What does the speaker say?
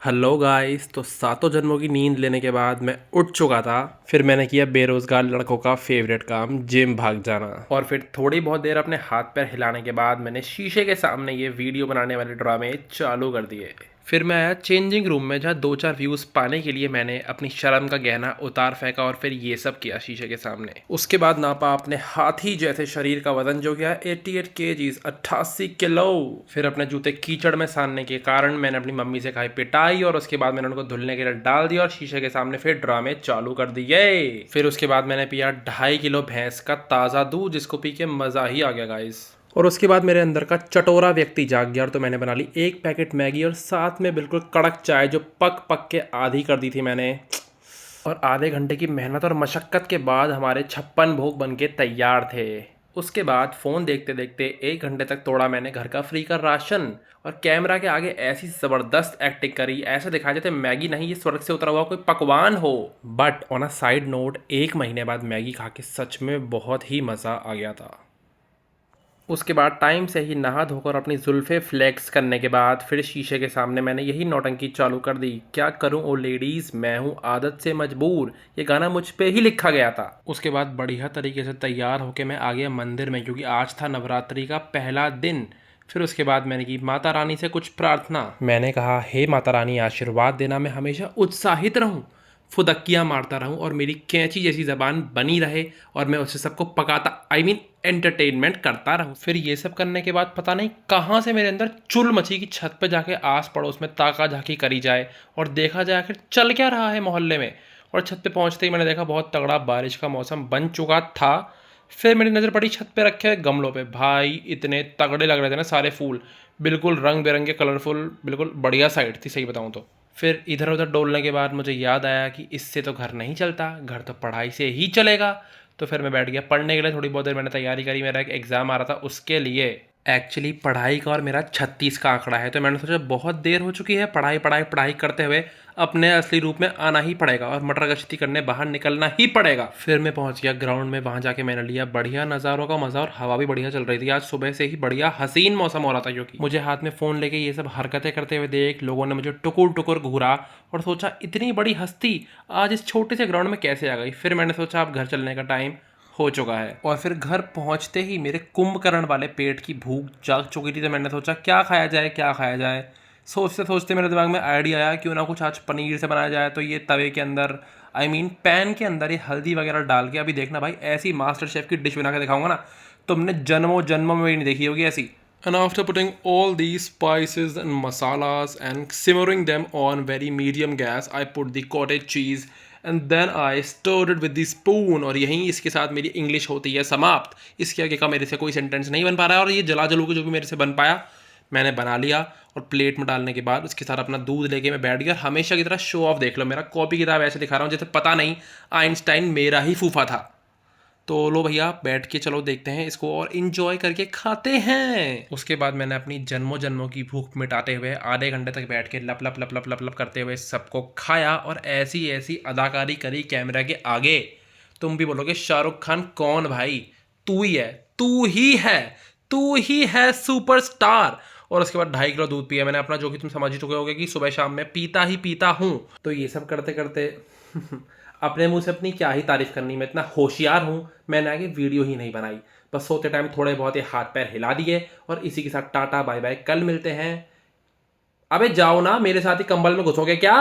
Hello guys. तो सातों जन्मों की नींद लेने के बाद मैं उठ चुका था। फिर मैंने किया बेरोजगार लड़कों का फेवरेट काम, जिम भाग जाना। और फिर थोड़ी बहुत देर अपने हाथ पैर हिलाने के बाद मैंने शीशे के सामने ये वीडियो बनाने वाले ड्रामे चालू कर दिए। फिर मैं आया चेंजिंग रूम में, जहाँ दो चार व्यूज़ पाने के लिए मैंने अपनी शर्म का गहना उतार फेंका और फिर ये सब किया शीशे के सामने। उसके बाद नापा अपने हाथी जैसे शरीर का वजन, जो गया 88 kgs, 88 किलो। फिर अपने जूते कीचड़ में सानने के कारण मैंने अपनी मम्मी से खाई पिटाई और उसके बाद मैंने उनको धुलने के लिए डाल दिया और शीशे के सामने फिर ड्रामे चालू कर दिए। फिर उसके बाद मैंने पिया 2.5 किलो भैंस का ताज़ा दूध, जिसको पी के मज़ा ही आ गया गाइस। और उसके बाद मेरे अंदर का चटोरा व्यक्ति जाग गया और तो मैंने बना ली एक पैकेट मैगी और साथ में बिल्कुल कड़क चाय, जो पक पक के आधी कर दी थी मैंने। और आधे घंटे की मेहनत और मशक्क़त के बाद हमारे 56 भोग बन के तैयार थे। उसके बाद फ़ोन देखते देखते 1 घंटे तक तोड़ा मैंने घर का फ्री का राशन। और कैमरा के आगे ऐसी ज़बरदस्त एक्टिंग करी, ऐसे दिखाया जाते मैगी नहीं, ये स्वर्ग से उतरा हुआ कोई पकवान हो। But on a side note, 1 महीने बाद मैगी खा के सच में बहुत ही मज़ा आ गया था। उसके बाद टाइम से ही नहा धोकर अपनी जुल्फ़े फ्लेक्स करने के बाद फिर शीशे के सामने मैंने यही नौटंकी चालू कर दी। क्या करूं ओ लेडीज़, मैं हूं आदत से मजबूर, ये गाना मुझ पे ही लिखा गया था। उसके बाद बढ़िया तरीके से तैयार होकर मैं आ गया मंदिर में, क्योंकि आज था नवरात्रि का पहला दिन। फिर उसके बाद मैंने की माता रानी से कुछ प्रार्थना। मैंने कहा, हे माता रानी, आशीर्वाद देना मैं हमेशा उत्साहित रहूं, फुदक्कियाँ मारता रहूं और मेरी कैंची जैसी ज़बान बनी रहे और मैं उससे सबको पकाता, एंटरटेनमेंट करता रहूं। फिर ये सब करने के बाद पता नहीं कहाँ से मेरे अंदर चुल मची कि छत पे जाके आस पड़ोस में ताका झाकी करी जाए और देखा जाए आखिर चल क्या रहा है मोहल्ले में। और छत पे पहुंचते ही मैंने देखा बहुत तगड़ा बारिश का मौसम बन चुका था। फिर मेरी नज़र पड़ी छत पे रखे हुए गमलों पे। भाई इतने तगड़े लग रहे थे ना सारे फूल, बिल्कुल रंग बिरंगे कलरफुल, बिल्कुल बढ़िया साइड थी सही बताऊँ तो। फिर इधर उधर डोलने के बाद मुझे याद आया कि इससे तो घर नहीं चलता, घर तो पढ़ाई से ही चलेगा। तो फिर मैं बैठ गया पढ़ने के लिए। थोड़ी बहुत देर मैंने तैयारी करी, मेरा एक एग्ज़ाम आ रहा था उसके लिए। एक्चुअली पढ़ाई का और मेरा 36 का आंकड़ा है, तो मैंने सोचा बहुत देर हो चुकी है पढ़ाई पढ़ाई पढ़ाई करते हुए, अपने असली रूप में आना ही पड़ेगा और मटर गश्ती करने बाहर निकलना ही पड़ेगा। फिर मैं पहुंच गया ग्राउंड में, वहां जाके मैंने लिया बढ़िया नज़ारों का मज़ा और हवा भी बढ़िया चल रही थी। आज सुबह से ही बढ़िया हसीन मौसम हो रहा था, क्योंकि मुझे हाथ में फ़ोन लेके ये सब हरकतें करते हुए देख लोगों ने मुझे टुकुर टुकुर घूरा और सोचा इतनी बड़ी हस्ती आज इस छोटे से ग्राउंड में कैसे आ गई। फिर मैंने सोचा अब घर चलने का टाइम हो चुका है। और फिर घर पहुंचते ही मेरे कुंभकर्ण वाले पेट की भूख जाग चुकी थी, तो मैंने सोचा क्या खाया जाए क्या खाया जाए। सोचते सोचते मेरे दिमाग में आइडिया आया, क्यों ना कुछ आज पनीर से बनाया जाए। तो ये तवे के अंदर, पैन के अंदर ये हल्दी वगैरह डाल के, अभी देखना भाई ऐसी मास्टर शेफ की डिश बना के दिखाऊंगा ना, तुमने जन्मों जन्मों में भी नहीं देखी होगी ऐसी। And after putting all these spices and masalas and simmering them on very medium gas, I put the cottage cheese and then I stirred it with the spoon। और यहीं इसके साथ मेरी इंग्लिश होती है समाप्त। इसके आगे का मेरे से कोई सेंटेंस नहीं बन पा रहा है, और ये जला जलू के जो भी मेरे से बन पाया मैंने बना लिया। और प्लेट में डालने के बाद उसके साथ अपना दूध लेके मैं बैठ गया। हमेशा की तरह शो ऑफ देख लो, मेरा कॉपी किताब ऐसे दिखा रहा हूँ जैसे पता नहीं आइंस्टाइन मेरा ही फूफा था। तो लो भैया बैठ के चलो देखते हैं इसको और इंजॉय करके खाते हैं। उसके बाद मैंने अपनी जन्मों जन्मों की भूख मिटाते हुए आधे घंटे तक बैठ के लप लप लप लप लप लप करते हुए सबको खाया और ऐसी ऐसी अदाकारी करी कैमरा के आगे, तुम भी बोलोगे शाहरुख खान कौन भाई, तू ही है, तू ही है, तू ही है सुपरस्टार। और उसके बाद 2.5 किलो दूध पिया मैंने अपना, जो कि तुम समझ ही चुके होगे कि सुबह शाम में पीता ही पीता हूँ। तो ये सब करते करते अपने मुंह से अपनी क्या ही तारीफ करनी, मैं इतना होशियार हूँ मैंने आगे वीडियो ही नहीं बनाई। बस सोते टाइम थोड़े बहुत ही हाथ पैर हिला दिए और इसी के साथ टाटा बाय बाय, कल मिलते हैं। अबे जाओ ना, मेरे साथ ही कंबल में घुसोगे क्या।